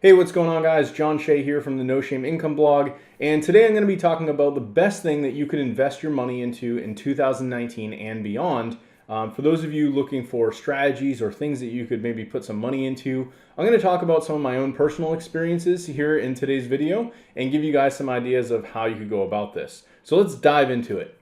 Hey, what's going on, guys? John Shea here from the No Shame Income blog, and today I'm going to be talking about the best thing that you could invest your money into in 2019 and beyond. For those of you looking for strategies or things that you could maybe put some money into, I'm going to talk about some of my own personal experiences here in today's video and give you guys some ideas of how you could go about this. So let's dive into it.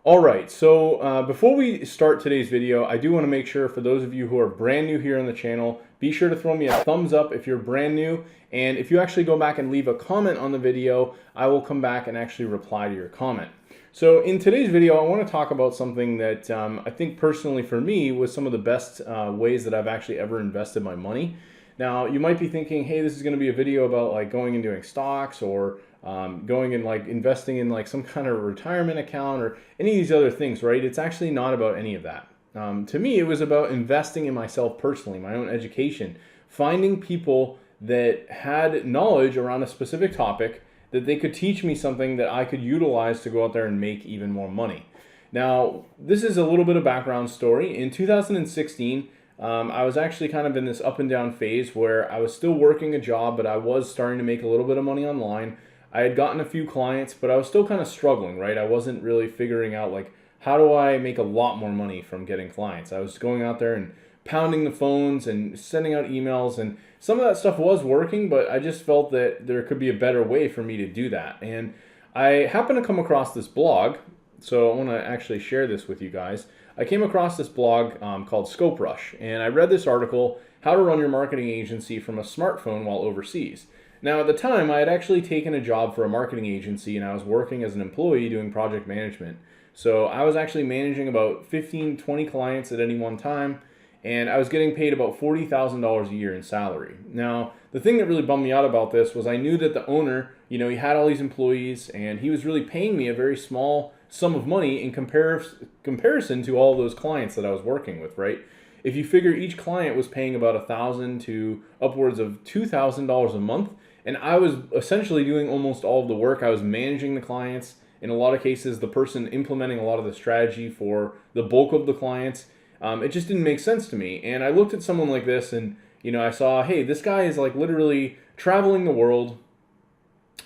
All right, so before we start today's video, I do want to make sure for those of you who are brand new here on the channel, be sure to throw me a thumbs up if you're brand new. And if you actually go back and leave a comment on the video, I will come back and actually reply to your comment. So in today's video, I want to talk about something that I think personally for me was some of the best ways that I've actually ever invested my money. Now, you might be thinking, hey, this is going to be a video about like going and doing stocks or going and like investing in like some kind of retirement account or any of these other things, right? It's actually not about any of that. To me, it was about investing in myself personally, my own education, finding people that had knowledge around a specific topic that they could teach me something that I could utilize to go out there and make even more money. Now, this is a little bit of background story. In 2016, I was actually kind of in this up and down phase where I was still working a job, but I was starting to make a little bit of money online. I had gotten a few clients, but I was still kind of struggling, right? I wasn't really figuring out like, how do I make a lot more money from getting clients? I was going out there and pounding the phones and sending out emails, and some of that stuff was working, but I just felt that there could be a better way for me to do that. And I happened to come across this blog, so I want to actually share this with you guys. I came across this blog called ScopeRush, and I read this article, How to Run Your Marketing Agency from a Smartphone While Overseas. Now, at the time, I had actually taken a job for a marketing agency, and I was working as an employee doing project management. So I was actually managing about 15, 20 clients at any one time, and I was getting paid about $40,000 a year in salary. Now, the thing that really bummed me out about this was I knew that the owner, he had all these employees, and he was really paying me a very small sum of money in comparison to all those clients that I was working with, right? If you figure each client was paying about $1,000 to upwards of $2,000 a month, and I was essentially doing almost all of the work. I was managing the clients. In a lot of cases, the person implementing a lot of the strategy for the bulk of the clients. It just didn't make sense to me. And I looked at someone like this and, I saw, hey, this guy is like literally traveling the world.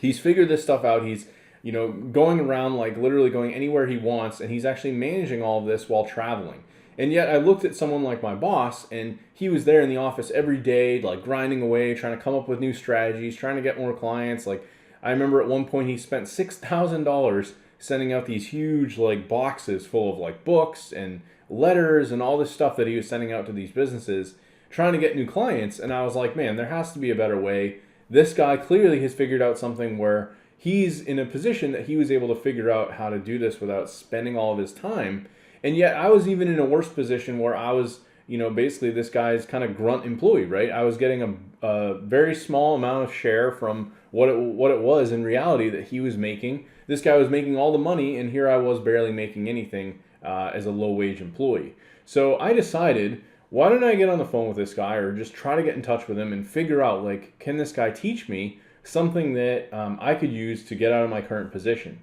He's figured this stuff out. He's, going around, like literally going anywhere he wants. And he's actually managing all of this while traveling. And yet I looked at someone like my boss, and he was there in the office every day, like grinding away, trying to come up with new strategies, trying to get more clients. Like I remember at one point he spent $6,000 sending out these huge like boxes full of like books and letters and all this stuff that he was sending out to these businesses, trying to get new clients. And I was like, man, there has to be a better way. This guy clearly has figured out something where he's in a position that he was able to figure out how to do this without spending all of his time. And yet I was even in a worse position where I was, basically this guy's kind of grunt employee, right? I was getting a very small amount of share from what it was in reality that he was making. This guy was making all the money, and here I was barely making anything as a low-wage employee. So I decided, why don't I get on the phone with this guy or just try to get in touch with him and figure out, like, can this guy teach me something that I could use to get out of my current position?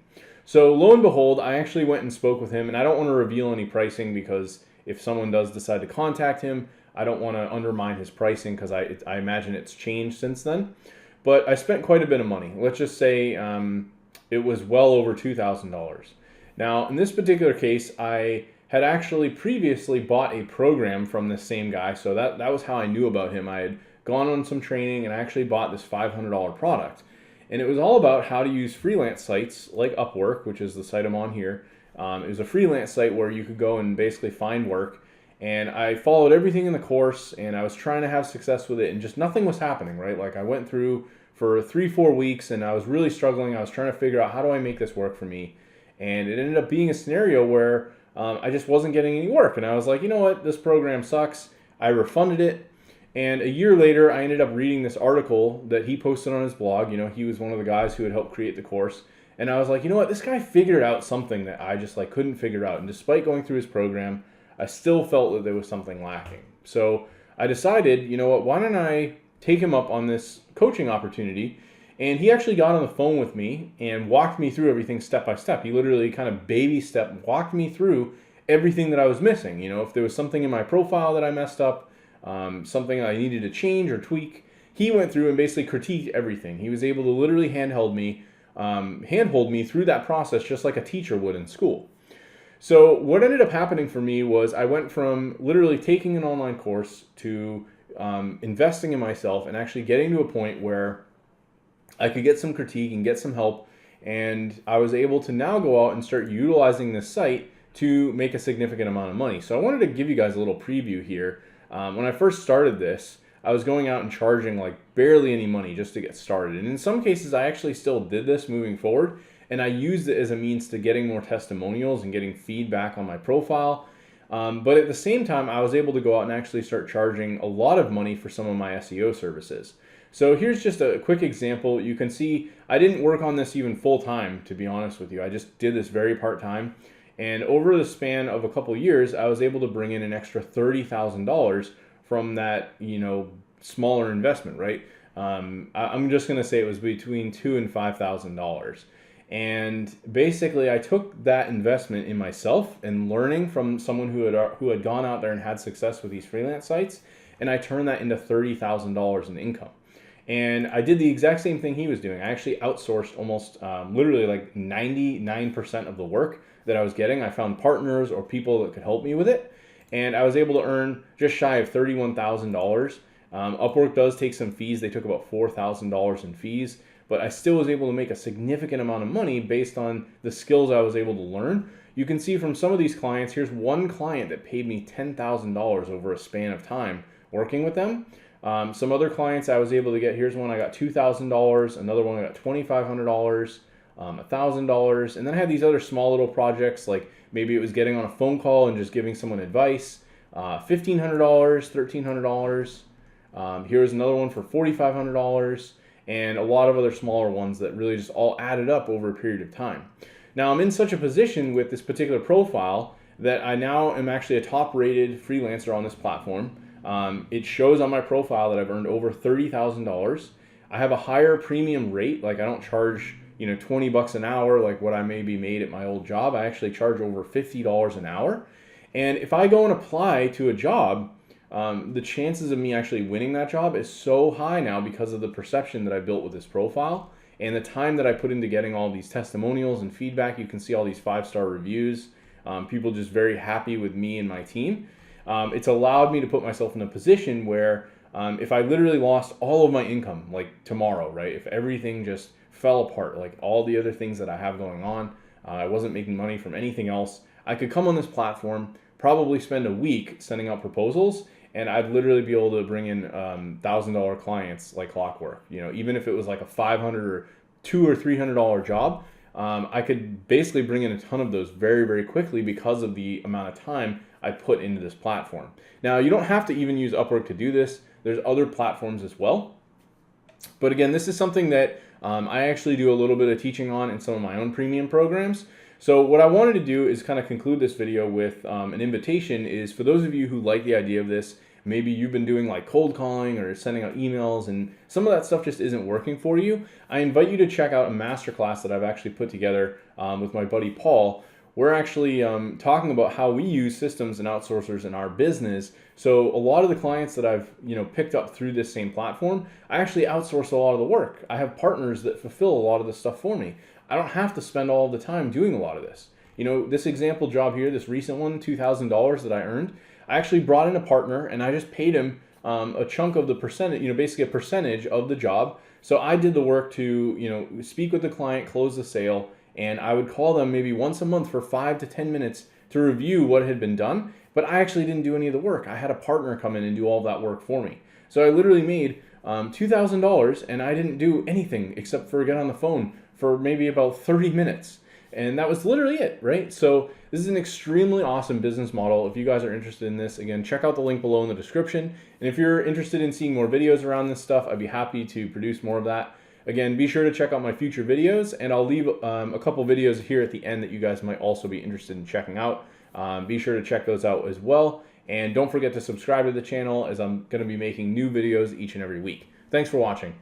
So lo and behold, I actually went and spoke with him, and I don't want to reveal any pricing because if someone does decide to contact him, I don't want to undermine his pricing because I imagine it's changed since then. But I spent quite a bit of money. Let's just say it was well over $2,000. Now, in this particular case, I had actually previously bought a program from this same guy, so that was how I knew about him. I had gone on some training and I actually bought this $500 product. And it was all about how to use freelance sites like Upwork, which is the site I'm on here. It was a freelance site where you could go and basically find work. And I followed everything in the course, and I was trying to have success with it, and just nothing was happening, right? Like I went through for 3-4 weeks, and I was really struggling. I was trying to figure out, how do I make this work for me? And it ended up being a scenario where I just wasn't getting any work. And I was like, you know what? This program sucks. I refunded it. And a year later, I ended up reading this article that he posted on his blog. He was one of the guys who had helped create the course. And I was like, you know what? This guy figured out something that I just like couldn't figure out. And despite going through his program, I still felt that there was something lacking. So I decided, you know what? Why don't I take him up on this coaching opportunity? And he actually got on the phone with me and walked me through everything step by step. He literally kind of baby step walked me through everything that I was missing. You know, if there was something in my profile that I messed up, something I needed to change or tweak, he went through and basically critiqued everything. He was able to literally handhold me through that process just like a teacher would in school. So what ended up happening for me was I went from literally taking an online course to investing in myself and actually getting to a point where I could get some critique and get some help. And I was able to now go out and start utilizing this site to make a significant amount of money. So I wanted to give you guys a little preview here. When I first started this, I was going out and charging like barely any money just to get started. And in some cases, I actually still did this moving forward. And I used it as a means to getting more testimonials and getting feedback on my profile. But at the same time, I was able to go out and actually start charging a lot of money for some of my SEO services. So here's just a quick example. You can see I didn't work on this even full time, to be honest with you. I just did this very part-time. And over the span of a couple of years, I was able to bring in an extra $30,000 from that, you know, smaller investment, right? I'm just going to say it was between $2,000 and $5,000. And basically, I took that investment in myself and learning from someone who had gone out there and had success with these freelance sites, and I turned that into $30,000 in income. And I did the exact same thing he was doing. I actually outsourced almost literally like 99% of the work that I was getting. I found partners or people that could help me with it, and I was able to earn just shy of $31,000. Upwork does take some fees. They took about $4,000 in fees, but I still was able to make a significant amount of money based on the skills I was able to learn. You can see from some of these clients, here's one client that paid me $10,000 over a span of time working with them. Some other clients I was able to get, here's one I got $2,000, another one I got $2,500, $1,000, and then I had these other small little projects, like maybe it was getting on a phone call and just giving someone advice, $1,500, $1,300. Here's another one for $4,500, and a lot of other smaller ones that really just all added up over a period of time. Now I'm in such a position with this particular profile that I now am actually a top-rated freelancer on this platform. It shows on my profile that I've earned over $30,000. I have a higher premium rate, like I don't charge, you know, 20 bucks an hour like what I maybe made at my old job. I actually charge over $50 an hour. And if I go and apply to a job, the chances of me actually winning that job is so high now because of the perception that I built with this profile and the time that I put into getting all these testimonials and feedback. You can see all these 5-star reviews, people just very happy with me and my team. It's allowed me to put myself in a position where if I literally lost all of my income, like tomorrow, right? If everything just fell apart, like all the other things that I have going on, I wasn't making money from anything else, I could come on this platform, probably spend a week sending out proposals, and I'd literally be able to bring in $1,000 clients like clockwork. You know, even if it was like a $500 or $200 or $300 job, I could basically bring in a ton of those very, very quickly because of the amount of time I put into this platform. Now, you don't have to even use Upwork to do this. There's other platforms as well. But again, this is something that I actually do a little bit of teaching on in some of my own premium programs. So what I wanted to do is kind of conclude this video with an invitation is for those of you who like the idea of this, maybe you've been doing like cold calling or sending out emails and some of that stuff just isn't working for you, I invite you to check out a masterclass that I've actually put together with my buddy Paul. We're actually talking about how we use systems and outsourcers in our business. So a lot of the clients that I've picked up through this same platform, I actually outsource a lot of the work. I have partners that fulfill a lot of the stuff for me. I don't have to spend all of the time doing a lot of this. This example job here, this recent one, $2,000 that I earned, I actually brought in a partner and I just paid him a chunk of the percentage, basically a percentage of the job. So I did the work to, speak with the client, close the sale, and I would call them maybe once a month for 5 to 10 minutes to review what had been done. But I actually didn't do any of the work. I had a partner come in and do all that work for me. So I literally made $2,000 and I didn't do anything except for get on the phone for maybe about 30 minutes. And that was literally it, right? So this is an extremely awesome business model. If you guys are interested in this, again, check out the link below in the description. And if you're interested in seeing more videos around this stuff, I'd be happy to produce more of that. Again, be sure to check out my future videos, and I'll leave a couple videos here at the end that you guys might also be interested in checking out. Be sure to check those out as well. And don't forget to subscribe to the channel as I'm going to be making new videos each and every week. Thanks for watching.